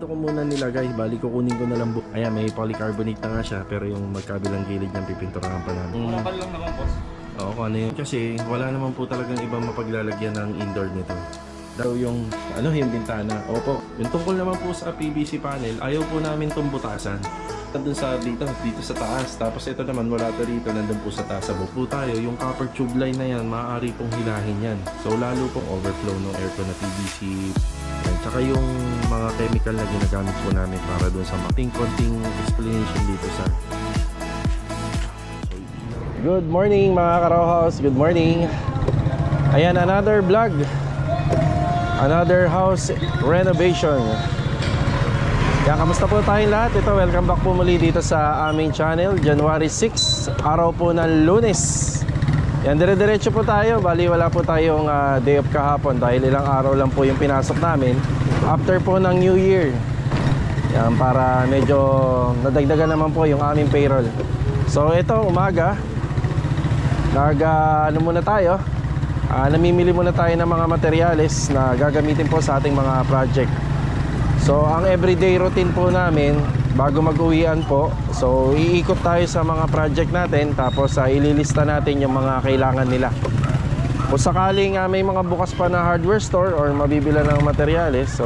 ko muna nilagay. Bali kukunin ko na lang ayan, may polycarbonate na nga siya, pero yung magkabilang gilid niyan pipinturahan pa namin. Wala pa lang naman, boss. Oo, kung ano yun. Kasi wala naman po talagang ibang mapaglalagyan ng indoor nito. Daw yung yung bintana. Opo, yung tungkol naman po sa PVC panel, ayaw po namin itong butasan. Nandun sa dito sa taas. Tapos ito naman wala to rito, nandun po sa taas. Sabog po tayo, yung copper tube line na yan, maaari pong hilahin yan. So lalo pong overflow ng aircon na PVC. At saka yung mga chemical na ginagamit po namin para dun sa konting explanation dito sa... Good morning mga Karohaus, good morning. Ayan, another vlog, another house renovation. Yan, kamusta po tayong lahat? Ito, welcome back po muli dito sa aming channel. January 6, araw po ng Lunes. Yan, dire-diretso po tayo. Bali wala po tayong day off kahapon dahil ilang araw lang po yung pinasok namin after po ng New Year. Yan, para medyo nadagdagan naman po yung aming payroll. So ito, umaga muna tayo. Namimili muna tayo ng mga materyales na gagamitin po sa ating mga project. So ang everyday routine po namin bago mag-uwian po, so iikot tayo sa mga project natin, tapos ililista natin yung mga kailangan nila. Kung sakaling may mga bukas pa na hardware store or mabibila ng materyales, so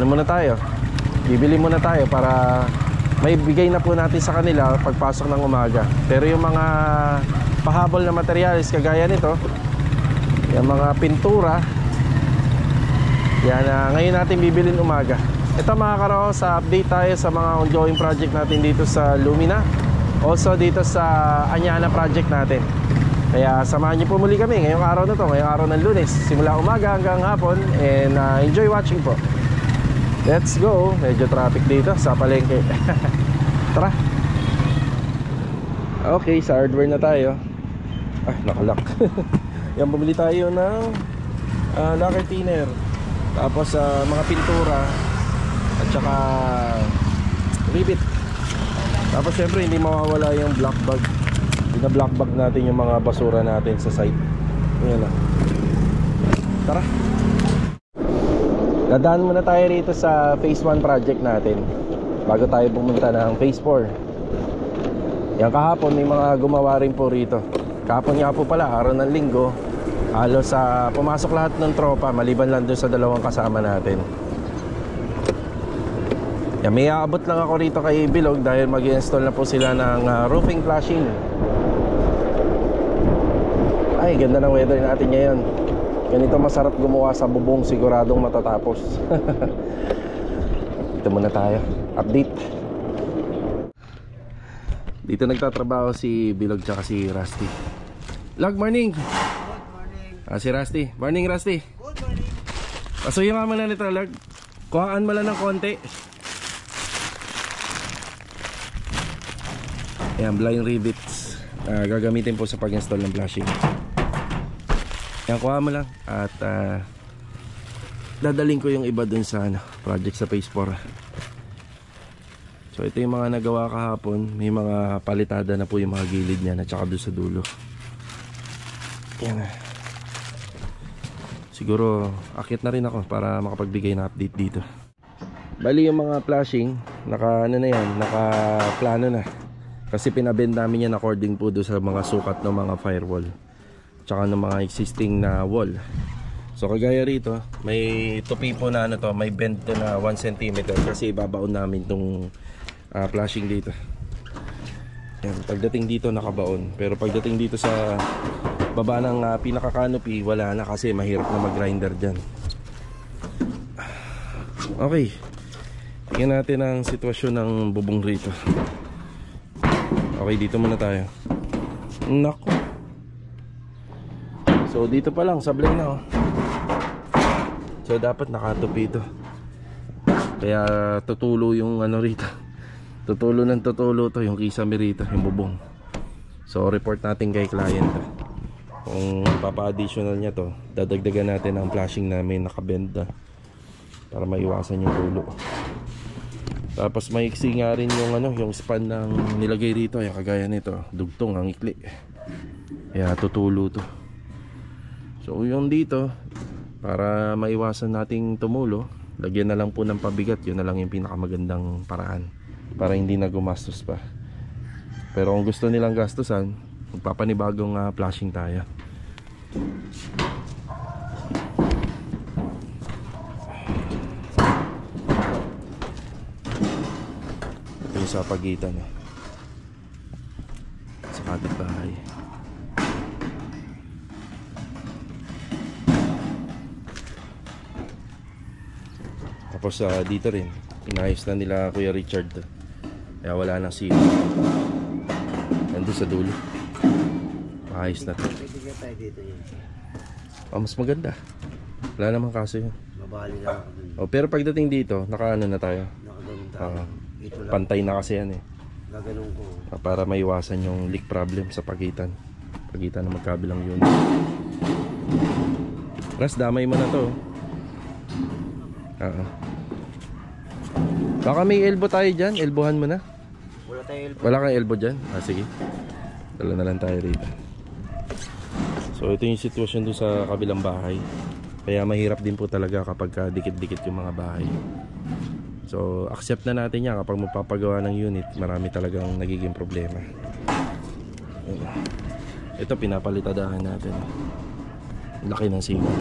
muna tayo, bibili muna tayo para may bigay na po natin sa kanila pagpasok ng umaga. Pero yung mga pahabol na materyales kagaya nito, yung mga pintura, yan, ngayon natin bibilin umaga. Ito mga Karo, sa update tayo sa mga ongoing project natin dito sa Lumina, also dito sa Anyana project natin. Kaya samahan niyo po muli kami ngayong araw na to, ngayong araw ng Lunes, simula umaga hanggang hapon, and enjoy watching po. Let's go. Medyo traffic dito sa palengke. Tara. Okay, sa hardware na tayo. Nakalock. Yan, bumili tayo ng lacquer thinner, tapos mga pintura, at saka rivet. Tapos syempre hindi mawawala yung black bag. Bina-black bag natin yung mga basura natin sa site. Yan lang. Tara. Dadaan muna tayo rito sa phase 1 project natin bago tayo pumunta ng phase 4. Yan, kahapon may mga gumawa rin po rito. Kahapon nga po pala, araw ng linggo, halos pumasok lahat ng tropa, maliban lang doon sa dalawang kasama natin. Yan, may aabot lang ako rito kay Bilog dahil mag-i-install na po sila ng roofing flashing. Ay, ganda ng weather natin ngayon. Ganito masarap gumawa sa bubong, siguradong matatapos. Dito muna tayo, update. Dito nagtatrabaho si Bilog tsaka si Rusty. Lag, morning! Good morning. Si Rusty. Morning, Rusty. Good morning. Pasuyo nga muna nito, Lag. Kuhaan mo lang ng konti. Ayan, blind rivets. Gagamitin po sa pag-install ng flashing. Ayan, kuhaan mo lang. At dadaling ko yung iba dun sa project sa phase 4. So ito yung mga nagawa kahapon. May mga palitada na po yung mga gilid niya at saka doon sa dulo. Yan. Siguro akit na rin ako para makapagbigay na update dito. Bali yung mga flashing, naka plano na. Kasi pinabend namin yan according po doon sa mga sukat ng mga firewall, tsaka ng mga existing na wall. So kagaya rito, may tupi po na may bend na 1 cm kasi ibabaon namin tong flashing dito. Yan, pagdating dito nakabaon, pero pagdating dito sa baba ng pinaka canopy, wala na kasi mahirap na mag-grinder dyan. Okay, tingnan natin ang sitwasyon ng bubong rito. Okay, dito muna tayo. Nako. So dito pa lang, sablay na So dapat nakatupi ito. Kaya tutulo yung rito. Tutulo ng tutulo to yung kisame rito, yung bubong. So report natin kay client kung papa-additional niya to. Dadagdagan natin ang flashing namin nakabend para maiwasan yung tulo. Tapos maiksi nga rin yung yung span ng nilagay rito, yung kagaya nito, dugtong ang ikli. Kaya tutulo to. So yung dito, para maiwasan nating tumulo, lagyan na lang po ng pabigat. Yun na lang yung pinakamagandang paraan para hindi na gumastos pa. Pero kung gusto nilang gastusan, magpapanibagong flashing tayo. Ito yung sa pagitan sa kapitbahay. Tapos dito rin inayos na nila Kuya Richard to. Kaya wala nang sila. Nandun sa dulo. Maayos na to. Mas maganda. Wala namang kaso yun. Mabali lang ako dun. Pero pagdating dito, nakaano na tayo. Nakaganon tayo. Ito lang. Pantay na kasi yan Gaganon ko. para maiwasan yung leak problem sa pagitan ng magkabilang unit. Ras, damay mo na to. Baka may elbow tayo dyan. Elbowhan mo na. Wala tayo elbow. Wala kang elbow dyan? Sige. Dala na lang tayo rito. So ito yung sitwasyon doon sa kabilang bahay. Kaya mahirap din po talaga kapag dikit-dikit yung mga bahay. So accept na natin yan. Kapag magpapagawa ng unit, marami talagang nagiging problema. Ito pinapalitadahan natin. Laki ng sigaw.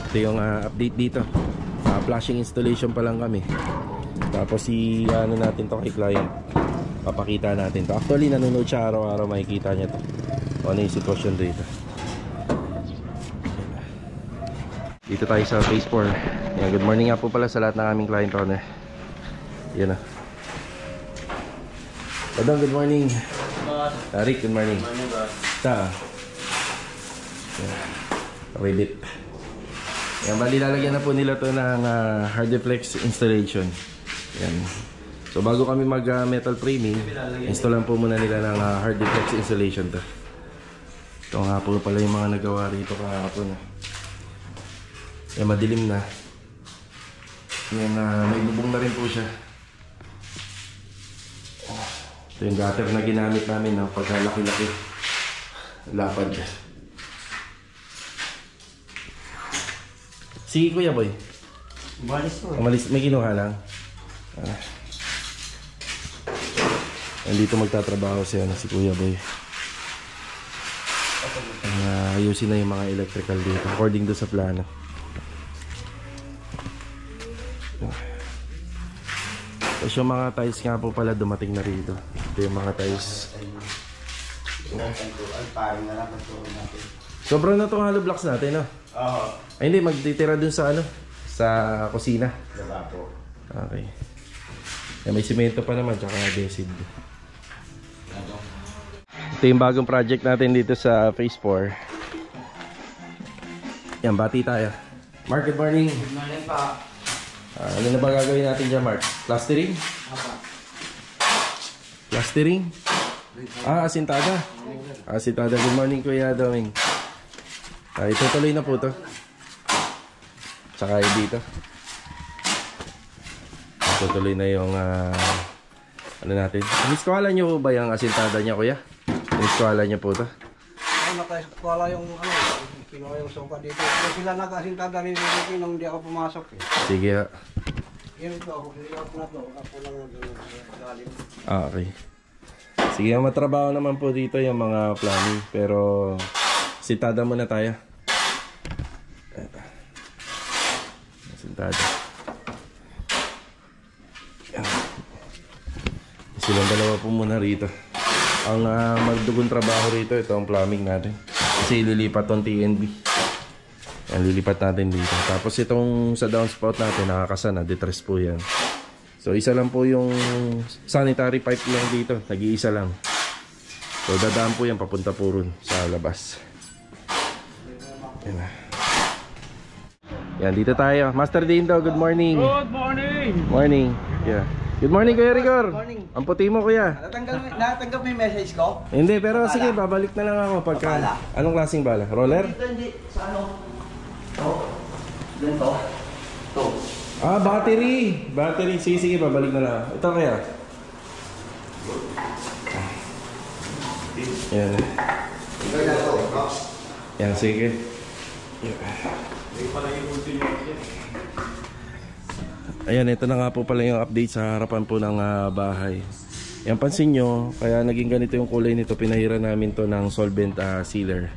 Ito yung update dito. Flashing installation pa lang kami. Tapos ano natin to kay client. Papakita natin to. Actually nanonood siya araw-araw, makikita niya to. Ano yung sitwasyon dito. Dito tayo sa phase 4. Yan, good morning nga po pala sa lahat ng aming client owner. Yan Padong, good morning. Rick, good morning. Ano ba? Ribbit. Yan, bali lalagyan na po nila to ng Hardiflex installation. Yan. So bago kami mag metal framing, installan po muna nila ng Hardiflex installation to. Ito nga po pala yung mga nagawa rito kahapon. Yan, madilim na. Yan, may bubong na rin po siya. Ito yung gutter na ginamit namin pagkalaki-laki. Lapad. Si Kuya Boy. Umalis ko. Umalis, may kinuha lang. Nandito magtatrabaho si Kuya Boy. Ayusin na yung mga electrical dito according do sa plano. Tapos yung mga tiles nga po pala dumating na rito. Ito yung mga tiles. Parang na lang natin. Sobrang na itong hollow blocks natin, no? Oo. Ay hindi, magtitira dun sa sa kusina. Diba po? Okay. May simento pa naman, tsaka adhesive. Ito yung bagong project natin dito sa phase 4. Yan, bati tayo. Mark, good morning. Good morning pa. Ano na ba gagawin natin dyan, Mark? Plastering? Apa. Plastering? Asintada. Asintada. Good morning, Kuya Doming. Itutuloy na po to. Tsaka dito. Itutuloy na yung ano natin. Iniskwala nyo ba yung asintada niya, Kuya? Iniskwala niyo po to? Nakaiskwala yung kinuha yung sofa dito. Kasi sila nag-asintada rin dito nung hindi ako pumasok Sige ha. Yan ito ako. Hindi ako na to. Ako lang galing. Okay. Sige, matrabaho naman po dito yung mga planning. Pero sintada muna tayo. Sintada. Silang dalawa po muna rito. Ang magdugong trabaho rito, ito ang plumbing natin. Kasi lilipat tong TNB. Yan, lilipat natin dito. Tapos itong sa downspout natin, nakakasana, detress po yan. So isa lang po yung sanitary pipe lang dito. Nag-iisa lang. So dadaan po yan, papunta po ron sa labas. Yan. Yan, dito tayo. Master Dindo, good morning. Good morning! Morning. Yeah. Good morning, Kuya Rigor. Good morning. Ang puti mo, Kuya. Natanggap mo yung message ko? Hindi, pero sige, babalik na lang ako pagka... Bala. Anong klaseng bala? Roller? Dito hindi. Sa ano? Ito. Ganito. Ito. Battery. Battery. Sige, sige, babalik na lang. Ito kaya. Yan. Ito na ito. Yan, sige. Ayan, ito na nga po pala yung update sa harapan po ng bahay. Yan, pansin nyo, kaya naging ganito yung kulay nito. Pinahira namin to ng solvent sealer.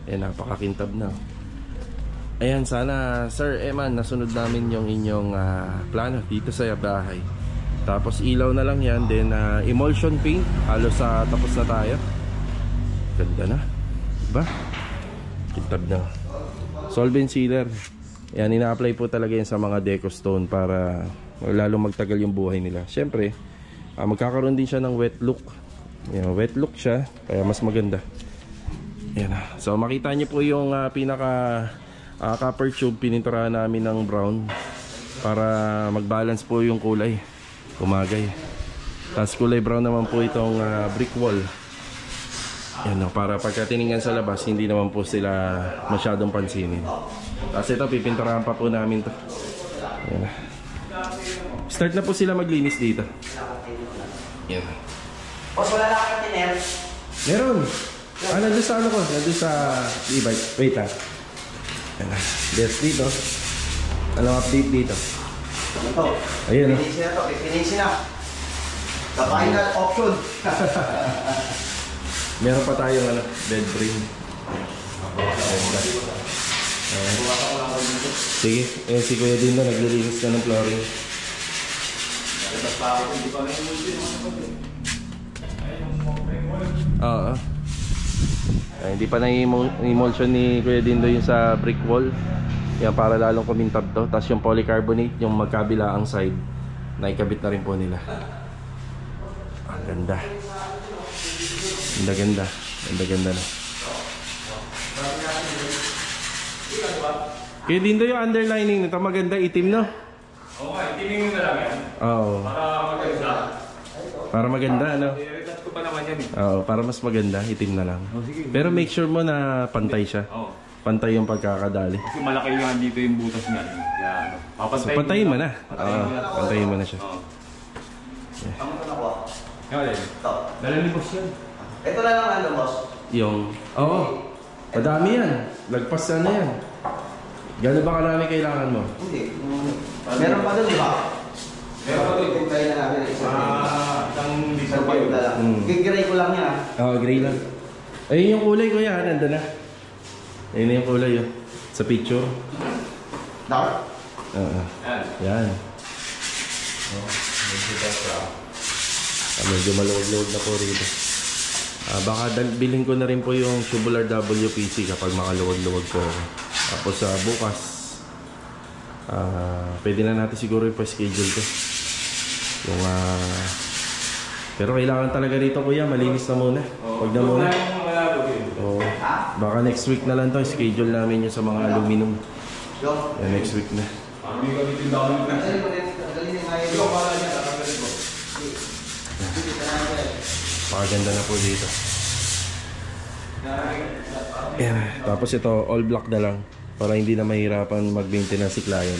Ayan, napakakintab na. Ayan, sana Sir Eman, nasunod namin yung inyong plano dito sa bahay. Tapos ilaw na lang yan. Then emulsion paint, halos tapos na tayo. Ganda na, diba? Kintab na. Solvent sealer. Yan, ina-apply po talaga yan sa mga deco stone para lalo magtagal yung buhay nila. Siyempre, magkakaroon din siya ng wet look. Yan, wet look siya, kaya mas maganda. Yan. So makita niyo po yung pinaka copper tube, pininturahan namin ng brown para mag-balance po yung kulay. Kumagay. Tapos kulay brown naman po itong brick wall. Yan, para pagka tiningnan sa labas, hindi naman po sila masyadong pansinin. Tapos ito, pipinturahan pa po namin to. Yan. Start na po sila maglinis dito. Yan. Boss, wala na kang tiner? Meron. Nandun sa ano ko? Nandun sa e-bike. Wait ha. Yan na. Yes, dito. Anong update dito? Ito. Ayun. Pinisi na to. Pinisi na. The final option. Meron pa tayong bed frame. Sige, si Kuya din na naglilinis na ng flooring. Oo. Hindi pa na-emulsion ni Kuya Dindo yung sa brick wall. Yan, para lalong kumintab to. Tapos yung polycarbonate, yung magkabila ang side, naikabit na rin po nila. Ang ganda. Ganda-ganda. Ganda-ganda na. Kuya Dindo, yung underlining nito maganda, itim, no? Oo, itimingin na lang yan. Oo. Para maganda. Para maganda, ano? I-retat ko pa naman yan eh. Oo, para mas maganda, itim na lang. Pero make sure mo na pantay siya. Oo. Pantay yung pagkakadali. Kasi malaki nga dito yung butas niya. Kaya ano, So, papantayin pantayin mo na. Oo, pantayin mo na siya. Oo. Ang ito na ko. Kaya wala yun. Ito. Dala ni boss yan. Ito na lang ano, boss. Yung, oo. Madami yan. Lagpas na yan. Gano'n ba karami kailangan mo? Hindi. Meron pa doon, di ba? Meron pa doon. Tintayin na natin. Isang Isang payo na lang. Gigray ko lang yan. Oo, gray lang. Ayun yung kulay ko yan. Nandun na. Ayun na yung kulay yun. Sa picture. Dark? Oo. Yan. Yan. Medyo maluwag-luwag na po rito. Baka bilhin ko na rin po yung tubular WPC kapag makaluwag-luwag po. Tapos bukas, pwede na natin siguro ipa-schedule ko. Yung, pero kailangan talaga rito, kuya, malinis na muna. Huwag na muna. Oo. Baka next week na lang to, schedule namin yung sa mga aluminum. Yan, next week na. Hindi ka bitindahan na. Pakaganda na po dito. Yan. Tapos ito, all black na lang. Para hindi na mahirapan mag-maintenance si client.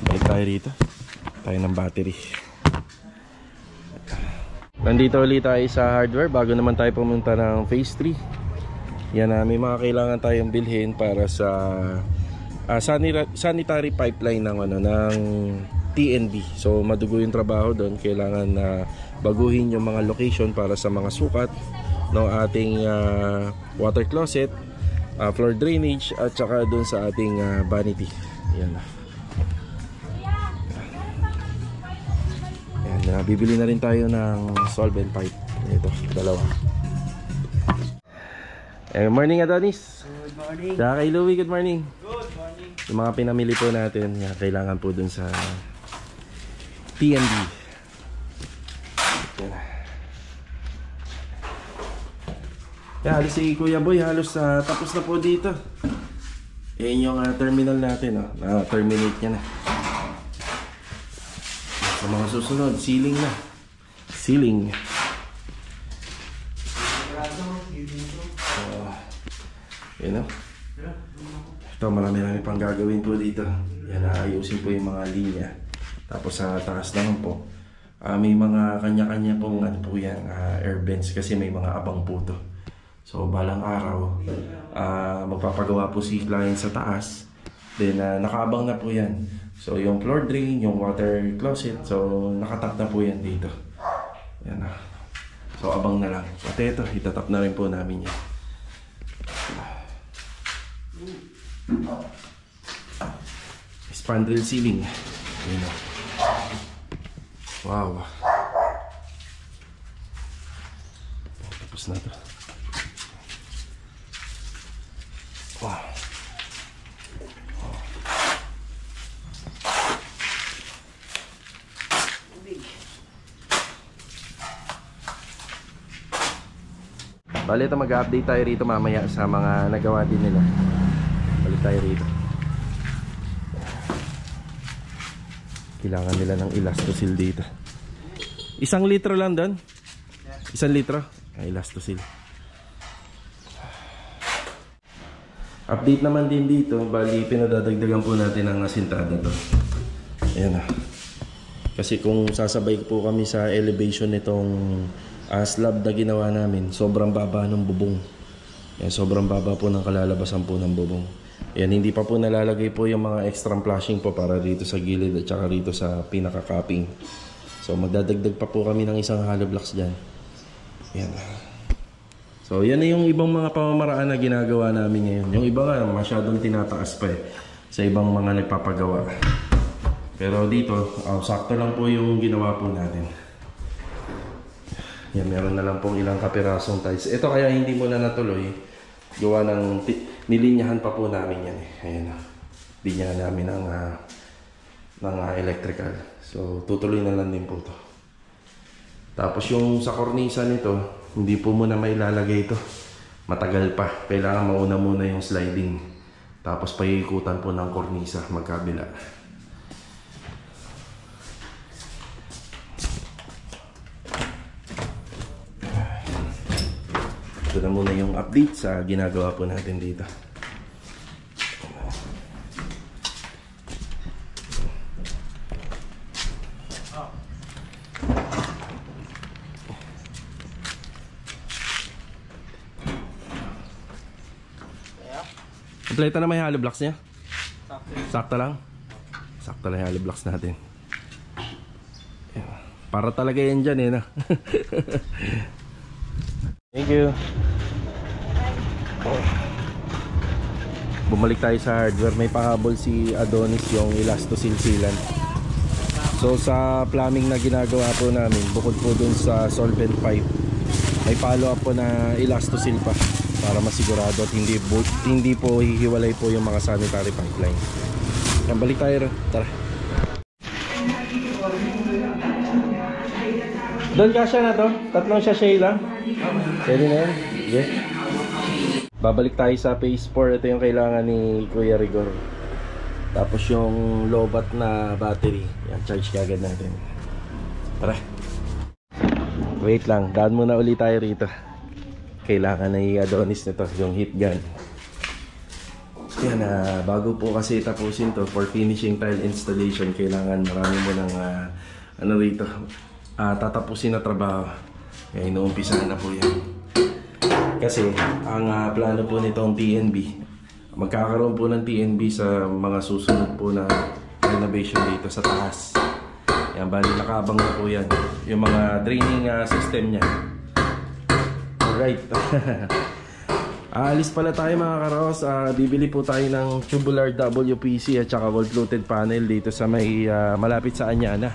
Balik tayo rito. Tayo ng battery. Nandito ulit tayo sa hardware bago naman tayo pumunta ng phase 3. Yan, may mga kailangan tayong bilhin para sa sanitary pipeline ng ng TNB. So madugo yung trabaho doon. Kailangan na baguhin yung mga location para sa mga sukat ng ating water closet, floor drainage, at saka doon sa ating vanity. Yan. Yan, bibili na rin tayo ng solvent pipe. Ito, dalawa. Good morning, Adonis. Good morning. Saka kay Louie, good morning. Good morning. Yung mga pinamili po natin, yan, kailangan po dun sa TNB. Yan. Yan, halos si Kuya Boy, halos tapos na po dito. Yan yung terminal natin, na-terminate niya na. Sa mga susunod, ceiling na. Ceiling. Yan o. Ito, marami pang gagawin po dito. Yan, ayusin po yung mga linya. Tapos sa taas naman po, may mga kanya-kanya pong ano po yan, air vents kasi may mga abang po to. So balang araw, magpapagawa po si client sa taas. Then nakaabang na po yan. So yung floor drain, yung water closet, so nakatap na po yan dito. Yan na. So abang na lang. Pati ito, itatap na rin po namin yan. Spandrel ceiling. Yan na. Wow. Tapos na to. Wow. Bale, ito mag-update tayo rito mamaya sa mga nagawa din nila. Balik tayo rito. Kailangan nila ng elastosil dito. 1 litro lang doon? 1 litro? Elastosil. Update naman din dito. Bali, pinadadagdagan po natin ang asintada to. Ayan na. Kasi kung sasabay po kami sa elevation nitong slab na ginawa namin, sobrang baba ng bubong. Yan, sobrang baba po ng kalalabasan po ng bubong. Yan, hindi pa po nalalagay po yung mga extra flashing po para dito sa gilid at saka rito sa pinaka-capping. So magdadagdag pa po kami ng isang hollow blocks dyan. Yan. So yan na yung ibang mga pamamaraan na ginagawa namin ngayon. Yung iba nga masyadong tinataas pa sa ibang mga nagpapagawa. Pero dito, sakto lang po yung ginawa po natin. Yan, meron na lang pong ilang kapirasong tiles. Ito kaya hindi mo na natuloy. Gawa ng nilinyahan pa po namin yan. Ayan, linyahan namin ng electrical. So tutuloy na lang din po to. Tapos yung sa kornisa nito, hindi po muna mailalagay ito. Matagal pa. Kailangan mauna muna yung sliding. Tapos paiikutan po ng kornisa magkabila. Ito na muna yung update sa ginagawa po natin dito. Kompleto na may hollow blocks niya? Sakto lang? Sakto lang yung hollow blocks natin. Para talaga yan dyan eh, no? Thank you. Bumalik tayo sa hardware. May pahabol si Adonis yung elastosil sealant. So sa plumbing na ginagawa po namin, bukod po dun sa solvent pipe, may follow up po na elastosil pa para masigurado at hindi po hihiwalay po yung mga sanitary pipeline. Yan, balik tayo. Tara. Doon kasya na to? Tatlong sachet lang? Pwede na yan? Yeah. Babalik tayo sa phase 4. Ito yung kailangan ni Kuya Rigor. Tapos yung lobat na battery. Yan, charge kagad natin. Tara. Wait lang, daan muna ulit tayo rito. Kailangan na i-Adonis nito, yung heat gun. Yan, bago po kasi tapusin to for finishing tile installation, kailangan marami mo ng ano rito, tatapusin na trabaho. Kaya inuumpisahan na po yan. Kasi ang plano po nitong TNB, magkakaroon po ng TNB sa mga susunod po na renovation dito sa taas. Yan, bali nakabang na po yan yung mga draining system nya. Alright. Aalis pala tayo mga karos. Bibili po tayo ng tubular WPC at saka wall fluted panel dito sa may malapit sa Anyana.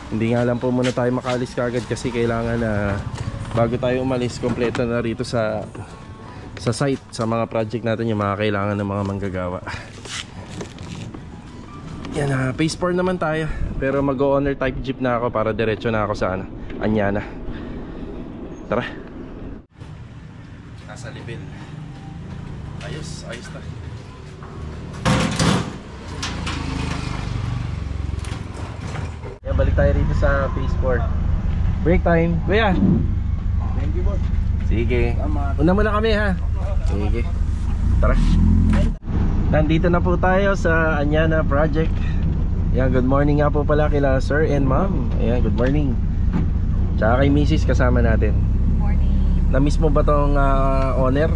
Hindi nga lang po muna tayo makaalis kagad kasi kailangan na bago tayo umalis, kompleto na rito sa site, sa mga project natin yung mga kailangan ng mga manggagawa. Yan, phase 4 naman tayo. Pero mag-owner type jeep na ako para diretso na ako sa Anyana. Tara. Nasa level. Ayos na. Yan, balik tayo rito sa phase 4. Break time. Kuya. Thank you, boss. Sige. Una muna kami ha. Sige. Tara. Nandito na po tayo sa Anyana project. Ayan, good morning nga po pala kila sir and ma'am. Ayan, good morning. Tsaka kay Mrs. kasama natin. Morning. Na-miss mo ba tong owner?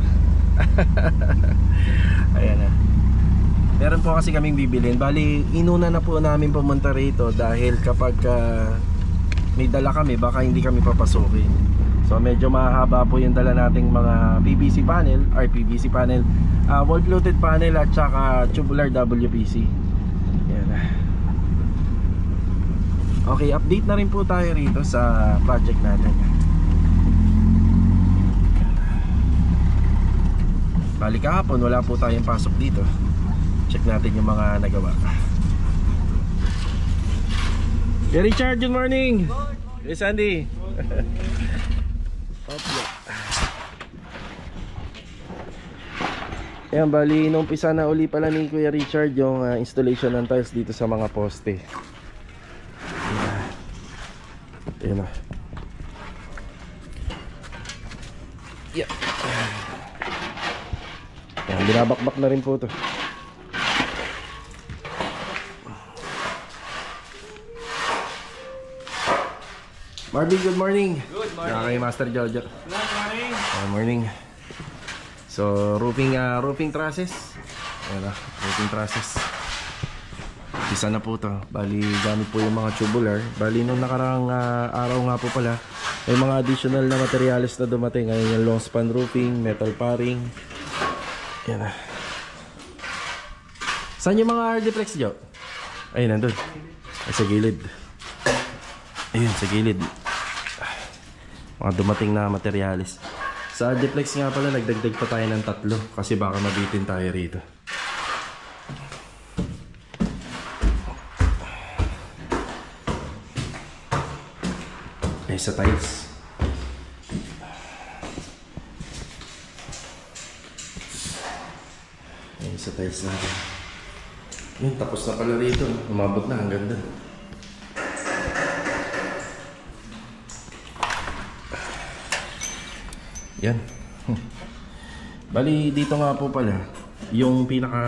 Ayan na. Meron po kasi kaming bibilin. Bali, inuna na po namin pumunta rito dahil kapag may dala kami, baka hindi kami papasukin. So medyo mahaba po yung dala nating mga PVC panel, or PVC panel, wall fluted panel at saka tubular WPC. Ayan na. Okay, update na rin po tayo rito sa project natin. Bali kahapon wala po tayong pasok dito. Check natin yung mga nagawa. Hey Richard, good morning. Hey Sandy. Ayan, bali nung umpisa na uli pala ni Kuya Richard yung installation ng tiles dito sa mga poste. Ayan na. Yeah. Ayan, binabakbak na rin po ito. Marvin, good morning. Good morning. Kaya kay Master Jojo. Good morning. Good morning. So, roofing trusses. Ayan na, roofing trusses. Isa na po to. Bali, gamit po yung mga tubular. Bali, nung nakarang araw nga po pala, may mga additional na materials na dumating. Ngayon yung long span roofing, metal paring. Ayan na. Saan yung mga Ardiplex, Jo? Ayun, nandun. Ay, sa gilid. Ayun, sa gilid. Mga dumating na materials. Sa Ardiplex nga pala, nagdagdag pa tayo ng 3 kasi baka mabitin tayo rito. Ay, sa tiles. Ay, sa tiles natin. Yun, tapos na pala rito. Umabot na hanggang doon. Yan. Bali, dito nga po pala, yung pinaka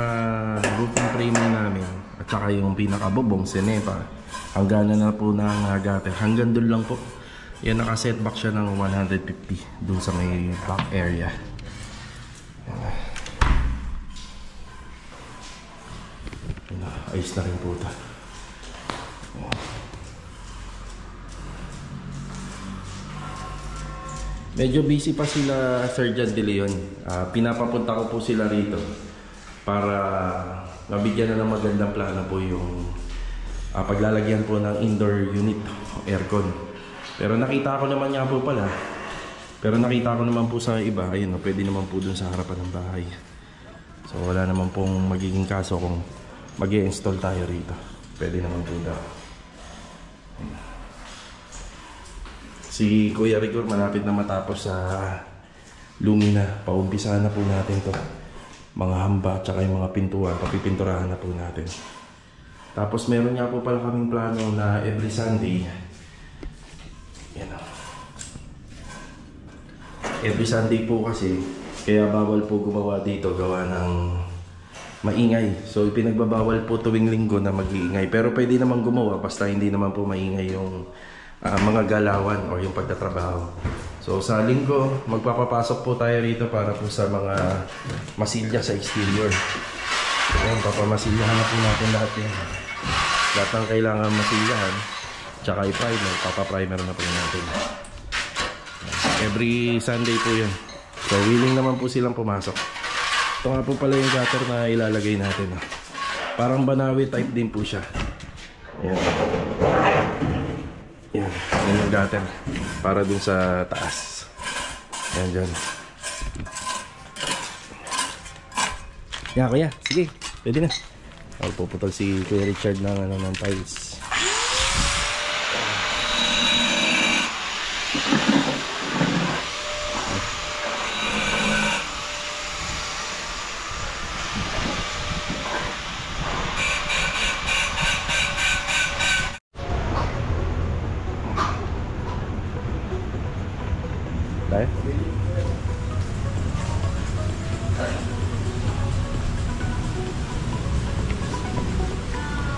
roofing frame namin at saka yung pinaka bubong, sinepa, hanggang na po ng gutter. Hanggang doon lang po. Yan, naka-setback siya ng 150 doon sa may back area. Yan. Ayos na rin po ito. Medyo busy pa sila, Sir Jan De Leon. Pinapapunta ko po sila rito para mabigyan na ng magandang plano po yung paglalagyan po ng indoor unit, aircon. Pero nakita ko naman nga po pala. Pero nakita ko naman po sa iba, ayun, pwede naman po dun sa harapan ng bahay. So wala naman pong magiging kaso kung mag-i-install tayo rito. Pwede naman po daw. Si Kuya Rigor malapit na matapos sa Lumina. Paumpisahan na po natin to. Mga hamba at saka yung mga pintuan. Papipinturahan na po natin. Tapos meron nga po pala kaming plano na every Sunday. Yan o. Every Sunday po kasi, kaya bawal po gumawa dito gawa ng maingay. So ipinagbabawal po tuwing linggo na mag-iingay. Pero pwede naman gumawa basta hindi naman po maingay yung mga galawan o yung pagtatrabaho. So sa linggo, magpapapasok po tayo rito para po sa mga masilya sa exterior. So yan, papamasilyahan na po natin lahat yan. Lahat ng kailangan masilyahan, tsaka i-primer, papaprimer na po natin. Every Sunday po yun. So willing naman po silang pumasok. Ito nga po pala yung gutter na ilalagay natin. Parang Banawi type din po siya. Yan. Yan, yan yung gutter para dun sa taas. Yan dyan. Yan kuya, sige, pwede na. Puputol si Kuya Richard ng tiles. Tayo?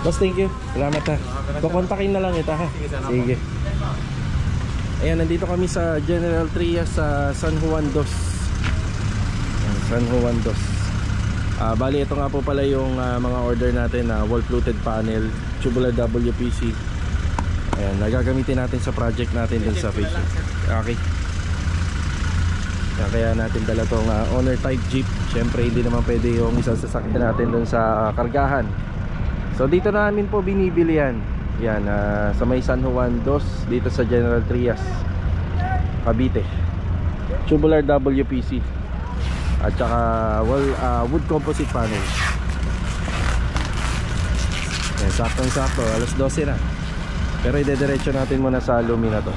Boss, thank you. Salamat ha. Kukontakin na lang kita ha. Sige. Ayan, nandito kami sa General Trias sa San Juan Dos. Ayan, San Juan Dos. Bali, ito nga po pala yung mga order natin na wall fluted panel, tubular WPC. Ayan, nagagamitin natin sa project natin dun sa Facebook. Okay. Kaya natin dala tong owner type jeep. Syempre hindi naman pwede yung isang sasakyan natin dun sa kargahan. So dito namin po binibili yan. Yan, sa may San Juan Dos, dito sa General Trias, Cavite. Tubular WPC at saka wood composite panel. Yan, saktong sakto, alas 12 na. Pero idediretso natin muna sa alumina to.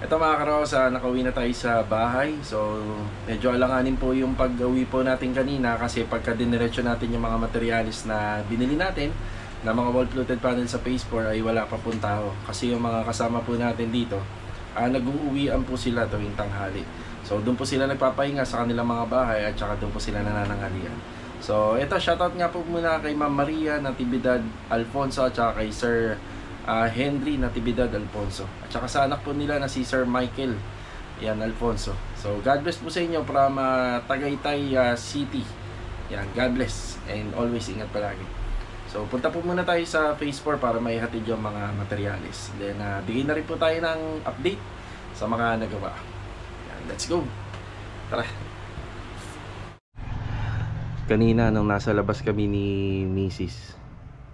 Ito mga karosa, nakauwi na tayo sa bahay. So medyo alanganin po yung pag-uwi po natin kanina, kasi pagka diniretso natin yung mga materialis na binili natin na mga wall fluted panel sa Phase 4 ay wala pa pong tao. Kasi yung mga kasama po natin dito, nag-uuwian po sila tuwing tanghali. So doon po sila nagpapahinga sa kanilang mga bahay at saka doon po sila nanananghalian. So ito, shoutout nga po muna kay Ma'am Maria Natividad Alfonso at saka kay Sir Henry Natividad Alfonso at saka sa anak po nila na si Sir Michael yan Alfonso. So God bless po sa inyo from Tagaytay City. Yan, God bless and always ingat palagi. So punta po muna tayo sa Phase 4 para maihatid yung mga materialis. Then bigay na rin po tayo ng update sa mga nagawa. Yan, let's go. Tara. Kanina nung nasa labas kami ni Mrs.,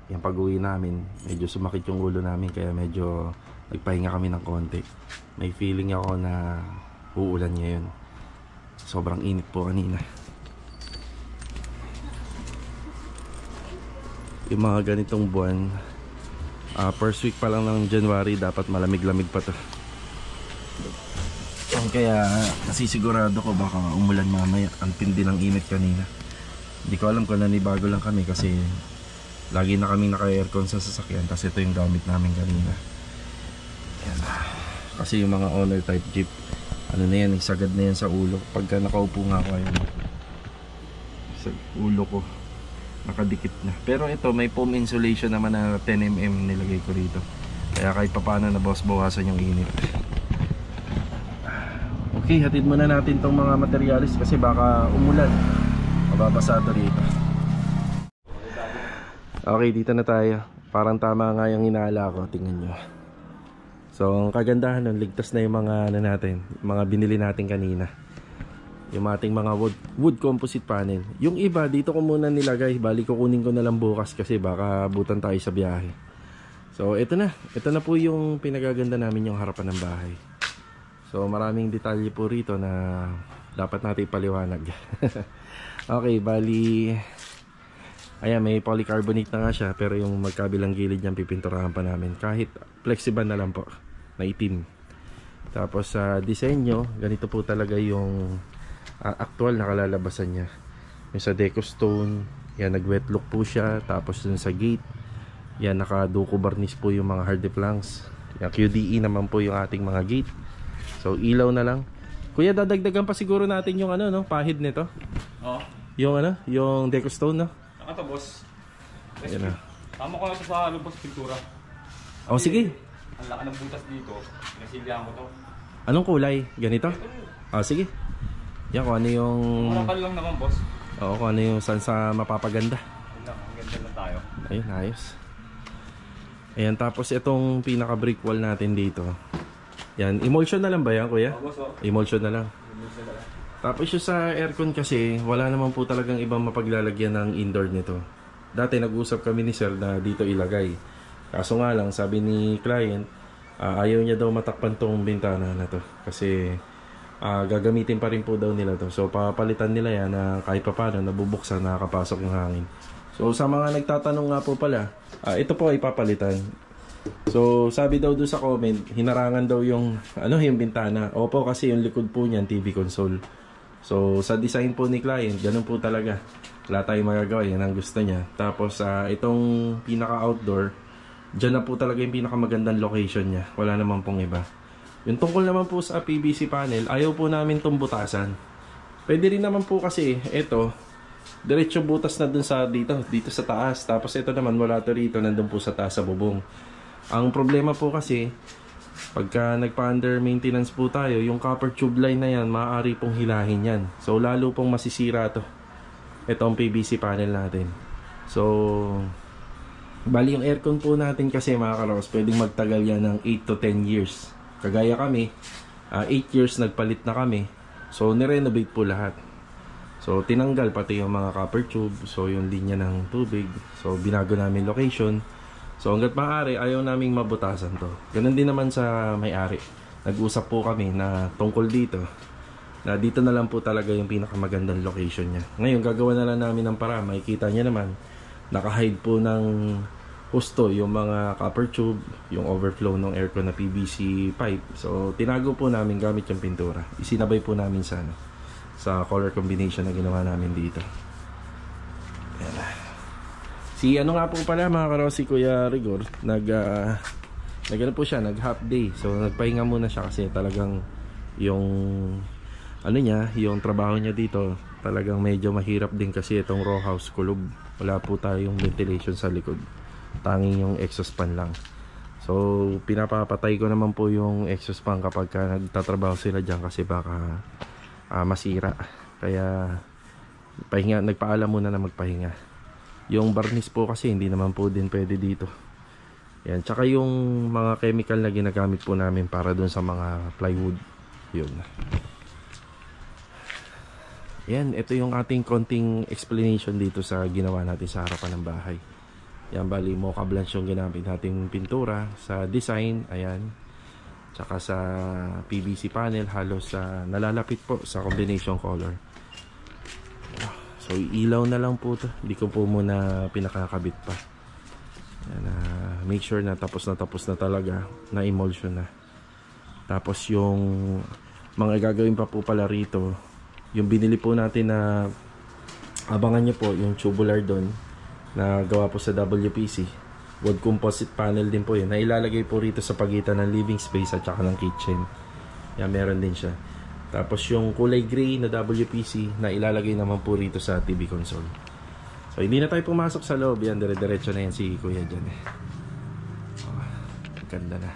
yung pag-uwi namin, medyo sumakit yung ulo namin, kaya medyo nagpahinga kami ng konti. May feeling ako na uulan ngayon. Sobrang init po kanina. Yung mga ganitong buwan, first week pa lang ng January, dapat malamig-lamig pa to. Kaya nasisigurado ko baka umulan mamaya. Ang tindi ng init kanina. Hindi ko alam kung nanibago lang kami kasi lagi na kaming naka-aircon sa sasakyan, kasi ito yung gamit namin kanina. Ayan. Kasi yung mga owner type jeep, ano na yan, sagad na yan sa ulo. Pagka nakaupo nga ako, ayun, sa ulo ko nakadikit na. Pero ito, may foam insulation naman na 10mm nilagay ko rito, kaya kahit papaano na bawasan yung init. Okay, hatid muna natin tong mga materialis kasi baka umulan, mababasa ito dito. Okay, dito na tayo. Parang tama nga yung inaala ko. Tingnan nyo. So, ang kagandahan nun, ligtas na yung mga natin, mga binili natin kanina. Yung ating mga wood composite panel. Yung iba, dito ko muna nilagay. Bali, kukunin ko na lang bukas kasi baka abutan tayo sa biyahe. So, ito na. Ito na po yung pinagaganda namin, yung harapan ng bahay. So, maraming detalye po rito na dapat natin ipaliwanag. Okay, bali... Ayan, may polycarbonate na nga siya, pero yung magkabilang gilid niyan pipinturahan pa namin. Kahit flexible na lang po, na itim. Tapos sa disenyo, ganito po talaga yung actual na kalalabasan niya. Yung sa deco stone, yan, nag-wet look po siya. Tapos dun sa gate, yan, naka-duco varnish po yung mga hard planks. Yan, QDE naman po yung ating mga gate. So ilaw na lang. Kuya, dadagdagan pa siguro natin yung ano, no, pahid nito. Oo. Yung ano, yung deco stone, no. Ito boss. Ayan na. Tama ko na ito sa boss, pintura. Oh, sige. Ang laki ng butas dito. Nasilyahan ko to. Anong kulay? Ganito? Ah, sige. Yan, kung ano yung... Marakal lang naman boss. Oo, kung ano yung saan sa mapapaganda. Yun lang, ang ganda lang tayo. Ayun, ayos. Ayan, tapos itong pinaka brick wall natin dito. Yan, emulsion na lang ba yan, kuya? Boss, oh. Emulsion na lang. Tapos yung sa aircon kasi, wala naman po talagang ibang mapaglalagyan ng indoor nito. Dati nag-usap kami ni sir na dito ilagay. Kaso nga lang, sabi ni client, ayaw niya daw matakpan tong bintana na to. Kasi gagamitin pa rin po daw nila to. So papalitan nila yan na kahit pa paano nabubuksan, nakakapasok yung hangin. So sa mga nagtatanong nga po pala, ito po ay papalitan. So sabi daw doon sa comment, hinarangan daw yung yung bintana. Opo, kasi yung likod po niyan TV console. So sa design po ni client, ganun po talaga. Wala tayong magagawa, yan ang gusto niya. Tapos itong pinaka outdoor, dyan na po talaga yung pinakamagandang location niya. Wala naman pong iba. Yung tungkol naman po sa PVC panel, ayaw po namin itong butasan. Pwede rin naman po kasi ito, diretso butas na dun sa dito sa taas. Tapos ito naman mula to rito nandun po sa taas sa bubong. Ang problema po kasi pagka nagpa-under maintenance po tayo, yung copper tube line na yan, maaari pong hilahin yan. So lalo pong masisira to. Ito ang PVC panel natin. So bali yung aircon po natin kasi mga karos, pwedeng magtagal yan ng 8 to 10 years. Kagaya kami, 8 years nagpalit na kami. So nirenovate po lahat. So tinanggal pati yung mga copper tube, so yung linya ng tubig. So binago namin location. So hanggat maaari, ayaw naming mabutasan to. Ganun din naman sa may-ari. Nag-usap po kami na tungkol dito, na dito na lang po talaga yung pinakamagandang location niya. Ngayon, gagawa na lang namin ng para. Makikita niya naman, naka-hide po ng husto yung mga copper tube, yung overflow ng aircon na PVC pipe. So tinago po namin gamit yung pintura. Isinabay po namin sa color combination na ginawa namin dito. Ayan. Si ano nga po pala mga karos, si Kuya Rigor, nag po siya, nag half day. So nagpahinga muna siya kasi talagang yung ano niya, yung trabaho niya dito, talagang medyo mahirap din kasi itong row house kulob. Wala po tayong ventilation sa likod. Tanging yung exhaust fan lang. So pinapapatay ko naman po yung exhaust fan kapag nagtatrabaho sila diyan kasi baka masira. Kaya nagpaalam muna na magpahinga. Yung varnish po kasi hindi naman po din pwede dito. Yan, tsaka yung mga chemical na ginagamit po namin para dun sa mga plywood. Yun. Yan, ito yung ating konting explanation dito sa ginawa natin sa harapan ng bahay. Yan, bali mocha blanche yung ginamit nating pintura sa design. Ayan. Tsaka sa PVC panel, halos nalalapit po sa combination color. So ilaw na lang po to. Hindi ko po muna pinakakabit pa. Yan, make sure na tapos na talaga, na emulsion na. Tapos yung mga gagawin pa po pala rito, yung binili po natin na abangan nyo po, yung tubular doon na gawa po sa WPC, wood composite panel din po yun, na ilalagay po rito sa pagitan ng living space at saka ng kitchen. Yan, meron din siya. Tapos yung kulay gray na WPC na ilalagay naman po rito sa TV console. So hindi na tayo pumasok sa loob. Yan, dire-diretso na yan si Kuya dyan. Oh, ganda na.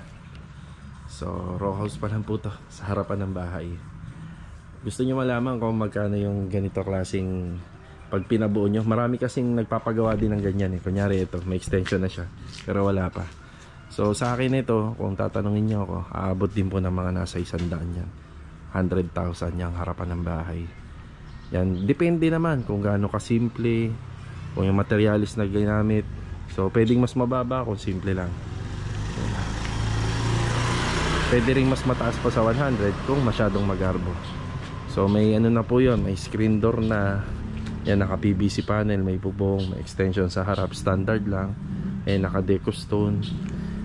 So row house pa lang po to sa harapan ng bahay. Gusto nyo malaman kung magkano yung ganito klaseng pag pinabuo nyo? Marami kasing nagpapagawa din ng ganyan. Kunyari ito, may extension na siya, pero wala pa. So sa akin ito, kung tatanungin nyo ako, aabot din po ng mga nasa 100 yan. 100,000 yung harapan ng bahay. Yan, depende naman kung gaano kasimple, kung yung materialis na ginamit. So pwedeng mas mababa kung simple lang. Pwede ring mas mataas pa sa 100 kung masyadong magarbo. So may ano na po yun, may screen door na. Yan, naka PVC panel, may bubong, may extension sa harap, standard lang. Naka deco stone,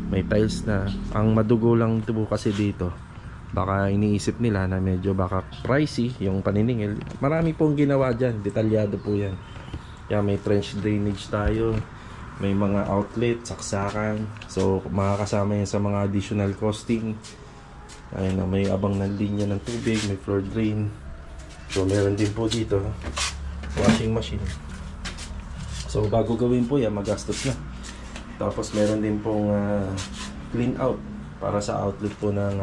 may tiles na. Ang madugo lang ito kasi dito, baka iniisip nila na medyo baka pricey yung paniningil. Marami pong ginawa dyan, detalyado po yan. Yan, may trench drainage tayo, may mga outlet, saksakan. So makakasama yan sa mga additional costing. Ayun, may abang ng linya ng tubig, may floor drain. So meron din po dito washing machine. So bago gawin po yan, magastos na. Tapos meron din pong clean out para sa outlet po ng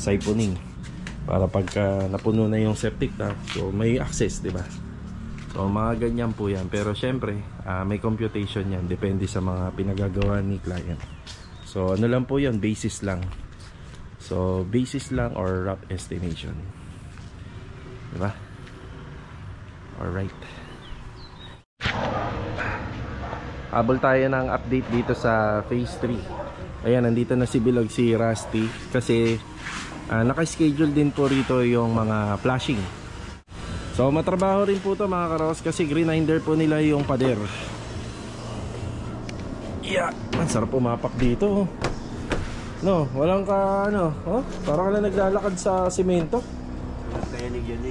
siphoning, para pagka napuno na yung septic tank, so may access, di ba? So mga ganyan po yan. Pero syempre may computation yan, depende sa mga pinagagawa ni client. So ano lang po yan, basis lang. So basis lang or rough estimation, di ba? Alright, habol tayo ng update dito sa phase 3. Ayan, nandito na si Bilog, si Rusty, kasi naka-schedule din po rito yung mga flashing. So matrabaho rin po to mga karos, kasi grinder po nila yung pader. Yeah, ang sarap pumapak dito. No, walang parang ka lang naglalakad sa simento.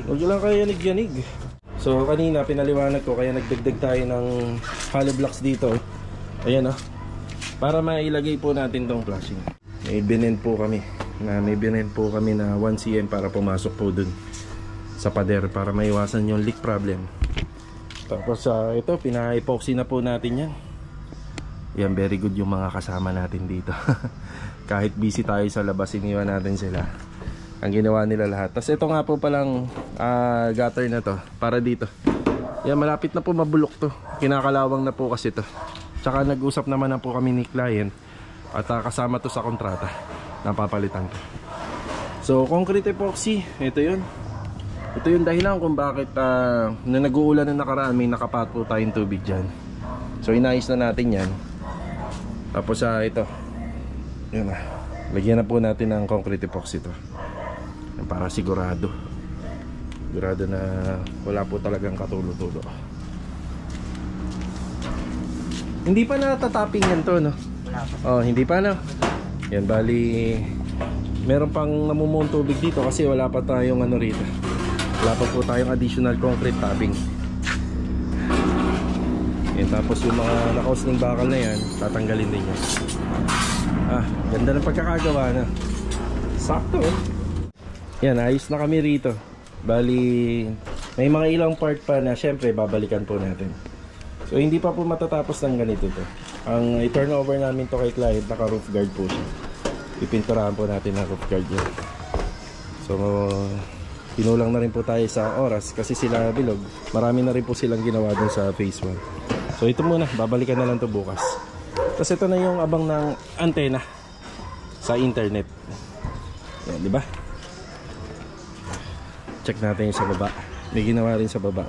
Huwag lang kayo yanig-yanig. So kanina pinaliwanag ko, kaya nagdagdag tayo ng hollow blocks dito. Ayan para mailagay po natin tong flashing. May binend po kami na 1 cm para pumasok po dun sa pader, para maiwasan yung leak problem. Tapos ito, pina-epoxy na po natin yan. Yan, very good yung mga kasama natin dito. Kahit busy tayo sa labas, iniwan natin sila. Ang ginawa nila lahat. Tapos ito nga po palang gutter na to, para dito. Yan, malapit na po mabulok to. Kinakalawang na po kasi to. Tsaka nag-usap naman na po kami ni client. At kasama to sa kontrata. Napapalitan to. So, concrete epoxy, ito yun. Ito yung dahilan kung bakit na nag-uulan na nakaraan, may nakapat po tayong tubig dyan. So, inayos na natin yan. Tapos ito. Yun na. Lagyan na po natin ng concrete epoxy to. Para sigurado. Sigurado na wala po talagang katulo-tulo. Hindi pa natatapping yan to, no? Oh, hindi pa, no? Yan, bali meron pang namumuong tubig dito kasi wala pa tayong ano rito. Wala pa po tayong additional concrete tapping. Yan, tapos yung mga nakausning bakal na yan, tatanggalin din yan. Ganda ng pagkakagawa na. Sakto, eh. Yan, ayos na kami rito. Bali, may mga ilang part pa na syempre babalikan po natin. So hindi pa po matatapos ng ganito to. Ang i-turnover namin to kay client, naka roof guard po siya. Ipinturahan po natin ang roof guard niya. So pinulang na rin po tayo sa oras kasi sila bilog. Marami na rin po silang ginawa dun sa phase 1. So ito muna, babalikan na lang to bukas. Tapos ito na yung abang ng antena sa internet. Yan, di ba? Check natin yung sa baba. May ginawa rin sa baba.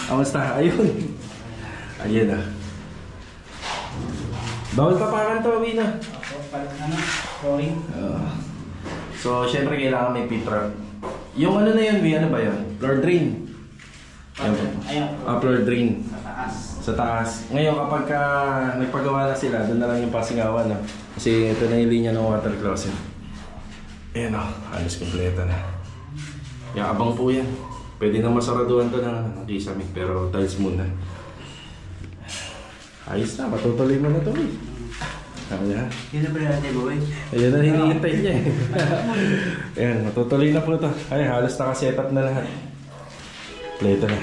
Kamusta? Ayun. Ayun na. Bawal papakan to, Wina. So, syempre kailangan may pit-trap. Yung ano na yun, ano ba yun? Floor drain. Floor drain. Sa taas. Ngayon kapag nagpagawa na sila, doon na lang yung pasingawan. No? Kasi ito na yung linya ng water closet. Ayan o, halos kompleto na. Yung abang po yan. Pwede na masaraduhan to ng kisame, pero tiles muna. Ayos na, matutuloy mo na to eh. Ayan. Yun na ba natin, boy? Ayan na hinihintay niya eh. Ayan, matutuloy na po to. Ay, halos naka-setup na lahat. Kompleto na.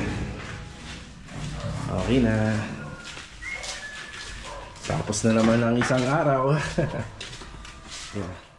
Okay na. Tapos na naman ang isang araw. Yeah.